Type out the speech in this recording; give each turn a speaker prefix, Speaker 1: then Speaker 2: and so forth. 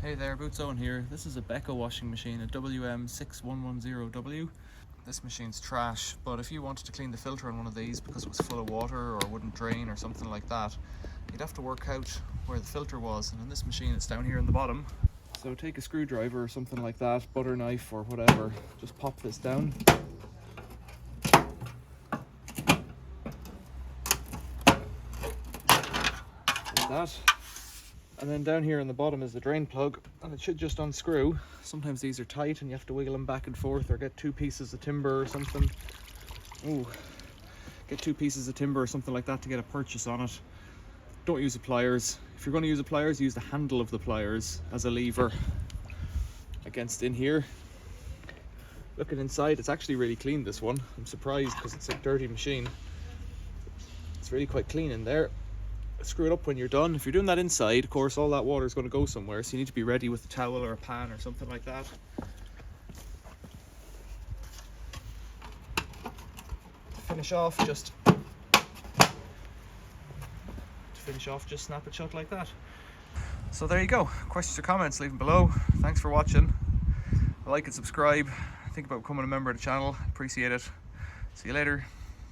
Speaker 1: Hey there, Boots Owen here. This is a Beko washing machine, a WM6110W. This machine's trash, but if you wanted to clean the filter on one of these because it was full of water or wouldn't drain or something like that, you'd have to work out where the filter was, and in this machine it's down here in the bottom. So take a screwdriver or something like that, butter knife or whatever, just pop this down. Like that. And then down here in the bottom is the drain plug, and it should just unscrew. Sometimes these are tight and you have to wiggle them back and forth, or get two pieces of timber or something. Ooh, get two pieces of timber or something like that to get a purchase on it. Don't use the pliers. If you're going to use the pliers, use the handle of the pliers as a lever against in here. Looking inside, it's actually really clean, this one. I'm surprised because it's a dirty machine. It's really quite clean in there. Screw it up when you're done. If you're doing that inside, of course, all that water is going to go somewhere, so you need to be ready with a towel or a pan or something like that. To finish off, just snap it shut like that. So there you go. Questions or comments, leave them below. Thanks for watching. Like and subscribe. Think about becoming a member of the channel. Appreciate it. See you later.